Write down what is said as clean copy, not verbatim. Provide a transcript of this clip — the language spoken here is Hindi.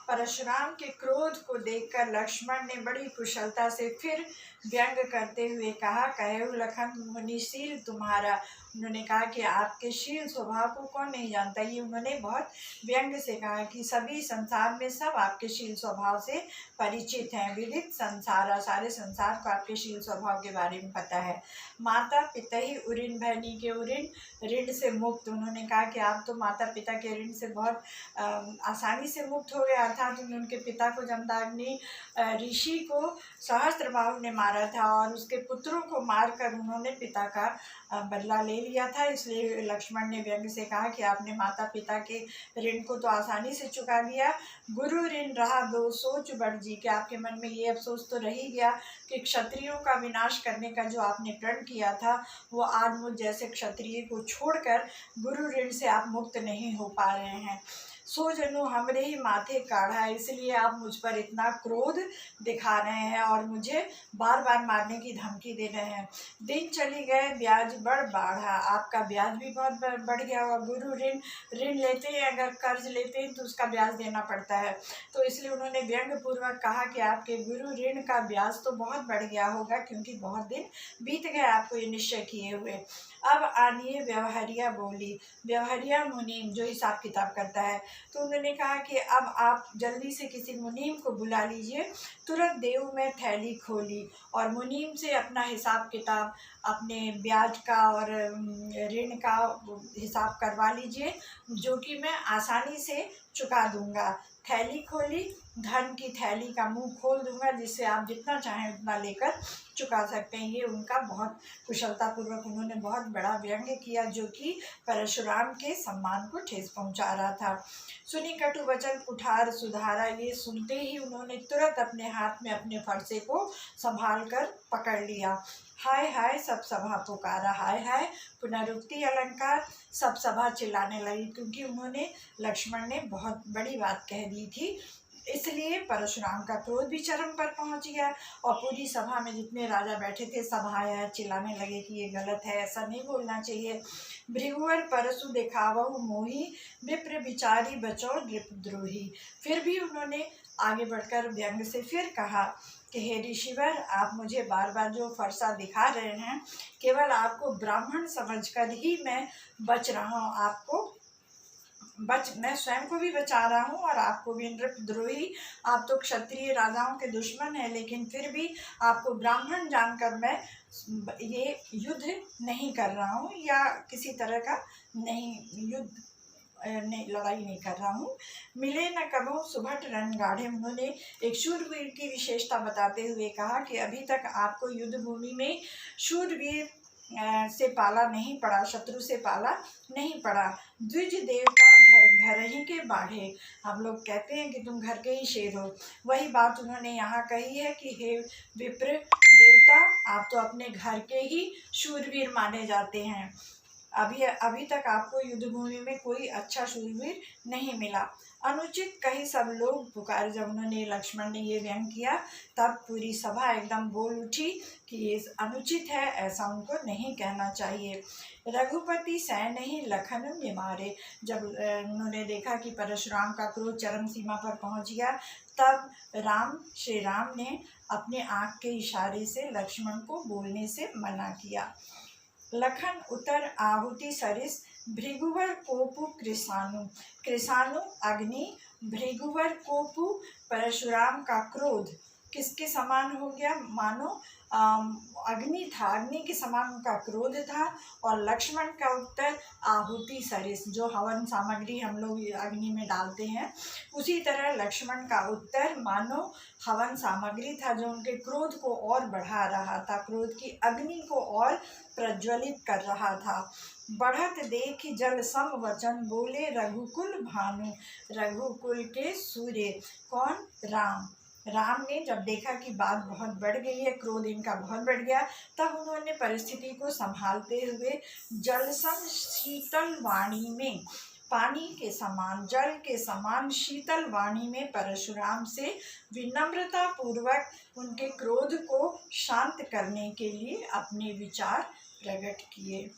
परशुराम के क्रोध को देखकर लक्ष्मण ने बड़ी कुशलता से फिर व्यंग करते हुए कहा, कहु लखन मुनिशील तुम्हारा। उन्होंने कहा कि आपके शील स्वभाव को कौन नहीं जानता। ये उन्होंने बहुत व्यंग से कहा कि सभी संसार में सब आपके शील स्वभाव से परिचित हैं, विदित संसार, सारे संसार को आपके शील स्वभाव के बारे में पता है। माता पिता ही उऋण भैनी के उऋण ऋण से मुक्त। उन्होंने कहा कि आप तो माता पिता के ऋण से बहुत आसानी से मुक्त हो गए। अर्थात उनके पिता को जमदग्नि ऋषि को सहस्त्रबाहु ने मारा था और उसके पुत्रों को मारकर उन्होंने पिता का बदला ले लिया था। इसलिए लक्ष्मण ने व्यंग से कहा कि आपने माता पिता के ऋण को तो आसानी से चुका दिया। गुरु ऋण रहा दो सोच बढ़ जी, के आपके मन में ये अफसोस तो रह ही गया कि क्षत्रियों का विनाश करने का जो आपने प्रण किया था वो आज मुझ जैसे क्षत्रिय को छोड़कर गुरु ऋण से आप मुक्त नहीं हो पा रहे हैं। सो जनु हमरे ही माथे काढ़ा, इसलिए आप मुझ पर इतना क्रोध दिखा रहे हैं और मुझे बार बार मारने की धमकी दे रहे हैं। दिन चली गए ब्याज बढ़ बाढ़ा, आपका ब्याज भी बहुत बढ़ गया और गुरु ऋण लेते हैं, अगर कर्ज लेते हैं तो उसका ब्याज देना पड़ता है। तो इसलिए उन्होंने व्यंग पूर्वक कहा कि आपके गुरु ऋण का ब्याज तो बहुत बढ़ गया होगा, क्योंकि बहुत दिन बीत गए आपको ये निश्चय किए हुए। अब आनिए व्यवहारिया बोली। व्यवहारिया मुनीम जो हिसाब किताब करता है, तो उन्होंने कहा कि अब आप जल्दी से किसी मुनीम को बुला लीजिए। तुरंत देव में थैली खोली और मुनीम से अपना हिसाब किताब, अपने ब्याज का और ऋण का हिसाब करवा लीजिए, जो कि मैं आसानी से चुका दूंगा। थैली खोली, धन की थैली का मुंह खोल दूंगा, जिससे आप जितना चाहें उतना लेकर चुका सकते हैं। ये उनका बहुत कुशलतापूर्वक उन्होंने बहुत बड़ा व्यंग्य किया, जो कि परशुराम के सम्मान को ठेस पहुंचा रहा था। सुनी कटु वचन कुठार सुधारा, ये सुनते ही उन्होंने तुरंत अपने हाथ में अपने फरसे को संभाल कर पकड़ लिया। हाय हाय सब सभा पुकारा, हाय हाय पुनरुक्ति अलंकार, सब सभा चिल्लाने लगी, क्योंकि उन्होंने लक्ष्मण ने बहुत बड़ी बात कह दी थी। इसलिए परशुराम का क्रोध भी चरम पर पहुंच गया और पूरी सभा में जितने राजा बैठे थे सब आया चिल्लाने लगे कि ये गलत है, ऐसा नहीं बोलना चाहिए। भृगुवर परशु दिखावहु मोही, विप्र विचारी बचो नृपद्रोही। फिर भी उन्होंने आगे बढ़कर व्यंग से फिर कहा कि हे ऋषिवर, आप मुझे बार बार जो फरसा दिखा रहे हैं, केवल आपको ब्राह्मण समझकर ही मैं बच रहा हूँ। मैं स्वयं को भी बचा रहा हूँ और आपको भी। नृपद्रोही, आप तो क्षत्रिय राजाओं के दुश्मन हैं, लेकिन फिर भी आपको ब्राह्मण जानकर मैं ये युद्ध नहीं कर रहा हूँ या किसी तरह का लड़ाई नहीं कर रहा हूँ। मिले न कबहु सुभट रणगाढ़े, उन्होंने एक शूरवीर की विशेषता बताते हुए कहा कि अभी तक आपको युद्ध भूमि में शूरवीर से पाला नहीं पड़ा, शत्रु से पाला नहीं पड़ा। द्विज देवता घर ही के बाढ़े, हम लोग कहते हैं कि तुम घर के ही शेर हो, वही बात उन्होंने यहाँ कही है कि हे विप्र देवता, आप तो अपने घर के ही शूरवीर माने जाते हैं। अभी तक आपको युद्ध भूमि में कोई अच्छा शूरवीर नहीं मिला। अनुचित कही सब लोग पुकारे, जब उन्होंने लक्ष्मण ने ये व्यंग किया तब पूरी सभा एकदम बोल उठी कि ये अनुचित है, ऐसा उनको नहीं कहना चाहिए। रघुपति सह नहीं लखन निमारे, जब उन्होंने देखा कि परशुराम का क्रोध चरम सीमा पर पहुंच गया, तब श्री राम ने अपने आँख के इशारे से लक्ष्मण को बोलने से मना किया। लखन उतर आहुति सरिस, भृगुवर कोपु कृषाणु। कृषाणु अग्नि, भृगुवर कोपु परशुराम का क्रोध किसके समान हो गया, मानो अग्नि था, अग्नि के समान उनका क्रोध था। और लक्ष्मण का उत्तर आहुति सरिस, जो हवन सामग्री हम लोग अग्नि में डालते हैं, उसी तरह लक्ष्मण का उत्तर मानो हवन सामग्री था, जो उनके क्रोध को और बढ़ा रहा था, क्रोध की अग्नि को और प्रज्वलित कर रहा था। बढ़त देख जल सम वचन, बोले रघुकुल भानु। रघुकुल के सूर्य कौन, राम ने जब देखा कि बात बहुत बढ़ गई है, क्रोध इनका बहुत बढ़ गया, तब उन्होंने परिस्थिति को संभालते हुए जलसम शीतल वाणी में, पानी के समान, जल के समान शीतल वाणी में परशुराम से विनम्रता पूर्वक उनके क्रोध को शांत करने के लिए अपने विचार प्रकट किए।